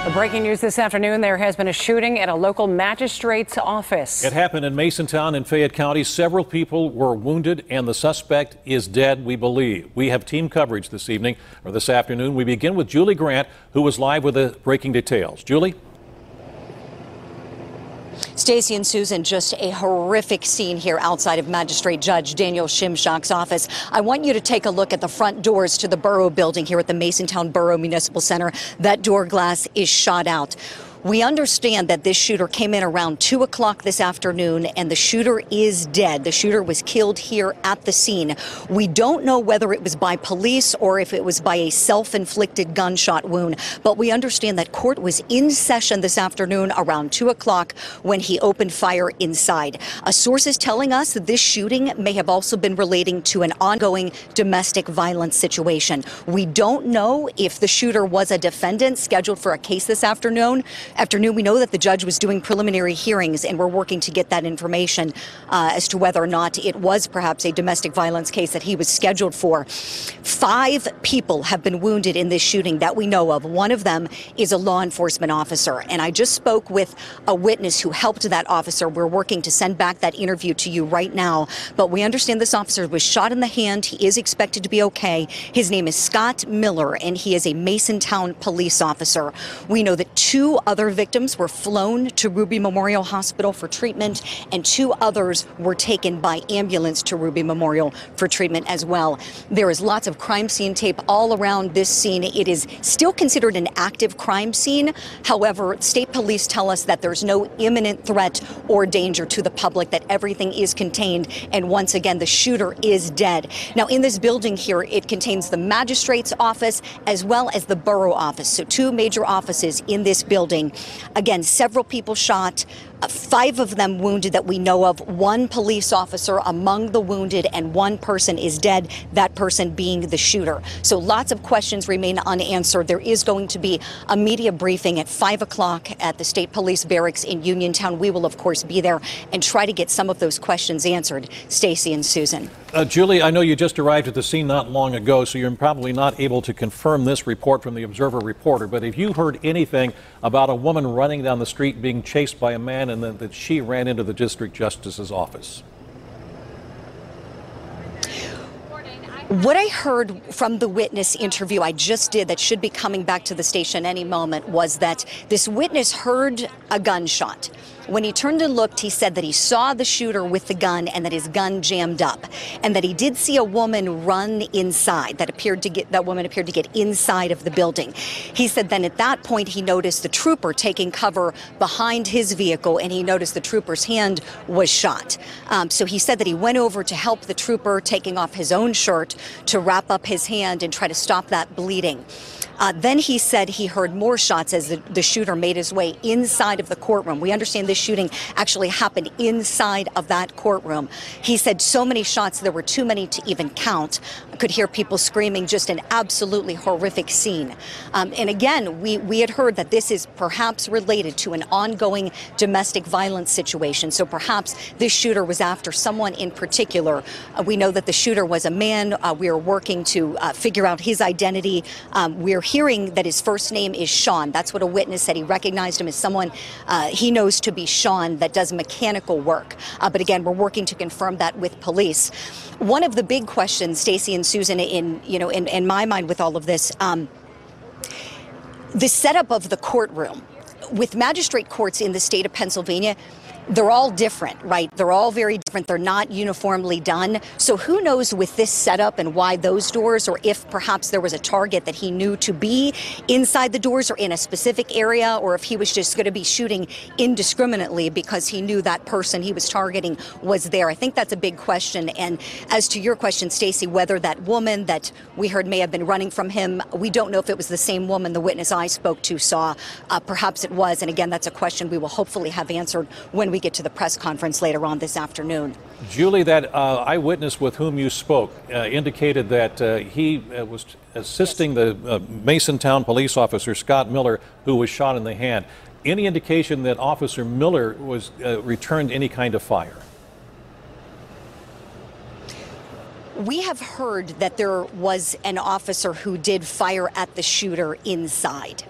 Breaking news this afternoon, there has been a shooting at a local magistrate's office. It happened in Masontown in Fayette County. Several people were wounded and the suspect is dead, we believe. We have team coverage this afternoon. We begin with Julie Grant, who was live with the breaking details. Julie? Stacy and Susan, just a horrific scene here outside of Magistrate Judge Daniel Shimshak's office. I want you to take a look at the front doors to the Borough building here at the Masontown Borough Municipal Center. That door glass is shot out. We understand that this shooter came in around 2 o'clock this afternoon, and the shooter is dead. The shooter was killed here at the scene. We don't know whether it was by police or if it was by a self-inflicted gunshot wound, but we understand that court was in session this afternoon around 2 o'clock when he opened fire inside. A source is telling us that this shooting may have also been relating to an ongoing domestic violence situation. We don't know if the shooter was a defendant scheduled for a case this afternoon. We know that the judge was doing preliminary hearings, and we're working to get that information as to whether or not it was perhaps a domestic violence case that he was scheduled for. 5 people have been wounded in this shooting that we know of. One of them is a law enforcement officer, and I just spoke with a witness who helped that officer. We're working to send back that interview to you right now, but we understand this officer was shot in the hand. He is expected to be okay. His name is Scott Miller, and he is a Masontown police officer. We know that 2 other victims were flown to Ruby Memorial Hospital for treatment, and 2 others were taken by ambulance to Ruby Memorial for treatment as well. There is lots of crime scene tape all around this scene. It is still considered an active crime scene. However, state police tell us that there's no imminent threat or danger to the public, that everything is contained, and once again, the shooter is dead. Now, in this building here, it contains the magistrate's office as well as the borough office, so 2 major offices in this building. Again, several people shot, 5 of them wounded that we know of, 1 police officer among the wounded, and 1 person is dead, that person being the shooter. So lots of questions remain unanswered. There is going to be a media briefing at 5 o'clock at the State Police Barracks in Uniontown. We will, of course, be there and try to get some of those questions answered. Stacy and Susan. Julie, I know you just arrived at the scene not long ago, so you're probably not able to confirm this report from the Observer reporter, but have you heard anything about a woman running down the street being chased by a man and then that she ran into the district justice's office? What I heard from the witness interview I just did that should be coming back to the station any moment was that this witness heard a gunshot. When he turned and looked, he said that he saw the shooter with the gun and that his gun jammed up, and that he did see a woman run inside. That woman appeared to get inside of the building. He said then at that point he noticed the trooper taking cover behind his vehicle, and he noticed the trooper's hand was shot. So he said that he went over to help the trooper, taking off his own shirt to wrap up his hand and try to stop that bleeding. Then he said he heard more shots as the shooter made his way inside of the courtroom. We understand this shooting actually happened inside of that courtroom. He said so many shots, there were too many to even count. I could hear people screaming, just an absolutely horrific scene. And again, we had heard that this is perhaps related to an ongoing domestic violence situation. So perhaps this shooter was after someone in particular. We know that the shooter was a man. We are working to figure out his identity. We're hearing that his first name is Sean. That's what a witness said. He recognized him as someone he knows to be Sean that does mechanical work. But again, we're working to confirm that with police. One of the big questions, Stacy and Susan, in my mind with all of this, the setup of the courtroom with magistrate courts in the state of Pennsylvania. They're all different, right? They're all very different. They're not uniformly done. So who knows with this setup and why those doors, or if perhaps there was a target that he knew to be inside the doors or in a specific area, or if he was just going to be shooting indiscriminately because he knew that person he was targeting was there. I think that's a big question. And as to your question, Stacy, whether that woman that we heard may have been running from him, we don't know if it was the same woman the witness I spoke to saw. Perhaps it was. And again, that's a question we will hopefully have answered when we get to the press conference later on this afternoon. Julie, that eyewitness with whom you spoke indicated that he was assisting the Masontown police officer, Scott Miller, who was shot in the hand. Any indication that Officer Miller was returned any kind of fire? We have heard that there was an officer who did fire at the shooter inside.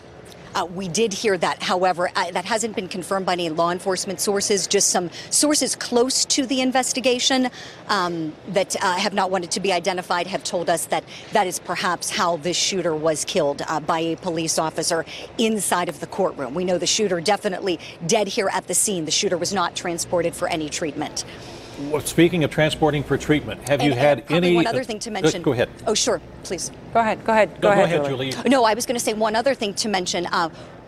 We did hear that. However, that hasn't been confirmed by any law enforcement sources. Just some sources close to the investigation that have not wanted to be identified have told us that that is perhaps how this shooter was killed, by a police officer inside of the courtroom. We know the shooter definitely dead here at the scene. The shooter was not transported for any treatment. Well, speaking of transporting for treatment, have you had any? One other thing to mention. Go ahead. Oh, sure, please. Go ahead. Go ahead, Julie. No, I was going to say one other thing to mention.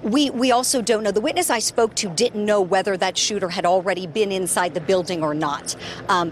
We also don't know. The witness I spoke to didn't know whether that shooter had already been inside the building or not.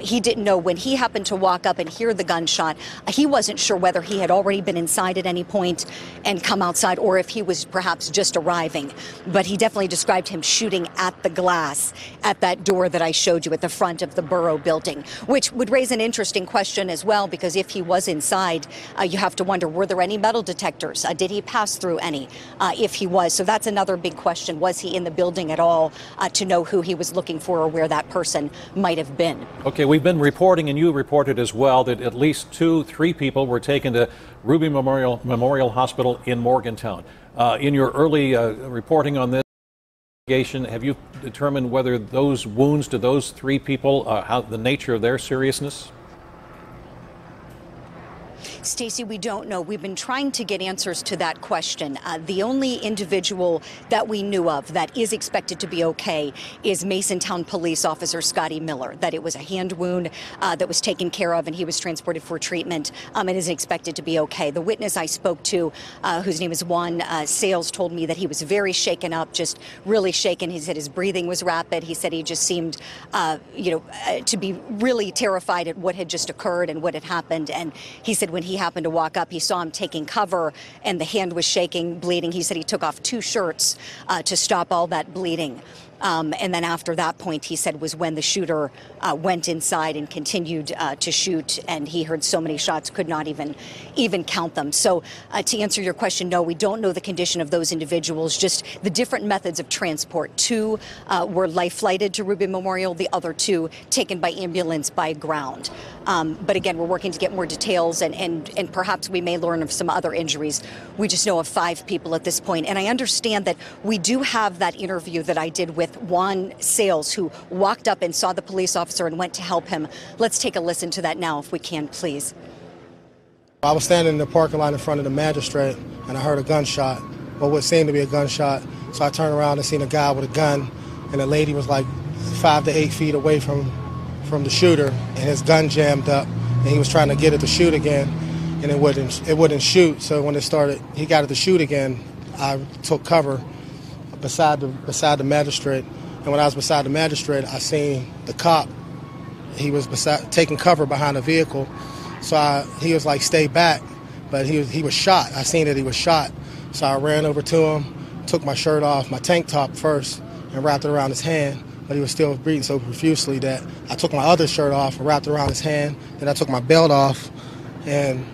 He didn't know. When he happened to walk up and hear the gunshot, he wasn't sure whether he had already been inside at any point and come outside, or if he was perhaps just arriving. But he definitely described him shooting at the glass at that door that I showed you at the front of the Borough building, which would raise an interesting question as well, because if he was inside, you have to wonder, were there any metal detectors? Did he pass through any? If he was, so that's another big question. Was he in the building at all to know who he was looking for or where that person might have been? Okay, we've been reporting, and you reported as well, that at least 3 people were taken to Ruby Memorial Hospital in Morgantown. In your early reporting on this investigation, have you determined whether those wounds to those 3 people, how the nature of their seriousness? Stacey, we don't know. We've been trying to get answers to that question. The only individual that we knew of that is expected to be okay is Masontown police officer Scotty Miller, that it was a hand wound that was taken care of and he was transported for treatment and is expected to be okay. The witness I spoke to, whose name is Juan Sales, told me that he was very shaken up, just really shaken. He said his breathing was rapid. He said he just seemed, to be really terrified at what had just occurred and what had happened. And he said when he happened to walk up, he saw him taking cover and the hand was shaking, bleeding. He said he took off 2 shirts to stop all that bleeding. And then after that point, he said, was when the shooter went inside and continued to shoot, and he heard so many shots, could not even count them. So to answer your question, no, we don't know the condition of those individuals, just the different methods of transport. 2 were life-flighted to Ruby Memorial, the other 2 taken by ambulance by ground. But again, we're working to get more details, and perhaps we may learn of some other injuries. We just know of 5 people at this point. And I understand that we do have that interview that I did with Juan Sales, who walked up and saw the police officer and went to help him. Let's take a listen to that now, if we can, please. I was standing in the parking lot in front of the Magistrate, and I heard a gunshot, or what seemed to be a gunshot. So I turned around and seen a guy with a gun, and the lady was like 5 to 8 feet away from the shooter, and his gun jammed up, and he was trying to get it to shoot again, and it wouldn't shoot. So when he got it to shoot again, I took cover beside the Magistrate. And when I was beside the Magistrate, I seen the cop. He was taking cover behind a vehicle. So he was like, stay back. But he was shot. I seen that he was shot. So I ran over to him, took my shirt off, my tank top first, and wrapped it around his hand. But he was still breathing so profusely that I took my other shirt off and wrapped it around his hand. Then I took my belt off and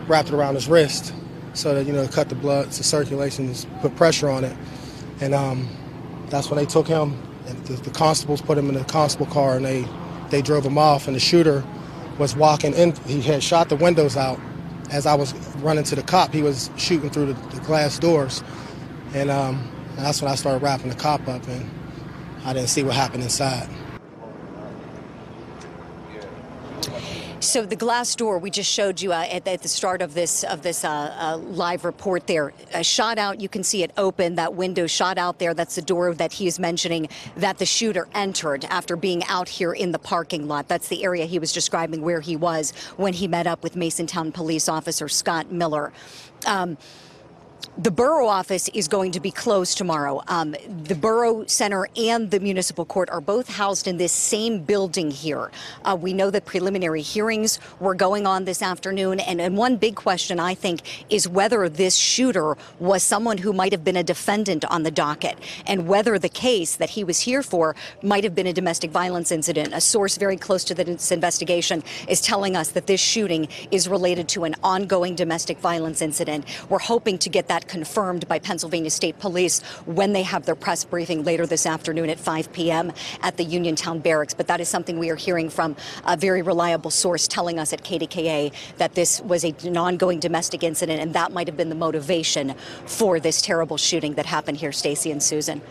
wrapped it around his wrist so that, cut the blood, the circulation, put pressure on it. And that's when they took him, and the constables put him in the constable car, and they drove him off. And the shooter was walking in. He had shot the windows out. As I was running to the cop, he was shooting through the glass doors. And that's when I started wrapping the cop up, and I didn't see what happened inside. So the glass door we just showed you at the start of this live report there, shot out. You can see it open. That window shot out there. That's the door that he is mentioning that the shooter entered after being out here in the parking lot. That's the area he was describing where he was when he met up with Masontown police officer Scott Miller. The borough office is going to be closed tomorrow. The borough center and the municipal court are both housed in this same building here. We know that preliminary hearings were going on this afternoon, and one big question, I think, is whether this shooter was someone who might have been a defendant on the docket, and whether the case that he was here for might have been a domestic violence incident. A source very close to this investigation is telling us that this shooting is related to an ongoing domestic violence incident. We're hoping to get get that confirmed by Pennsylvania State Police when they have their press briefing later this afternoon at 5 p.m. at the Uniontown Barracks. But that is something we are hearing from a very reliable source telling us at KDKA that this was an ongoing domestic incident, and that might have been the motivation for this terrible shooting that happened here, Stacey and Susan.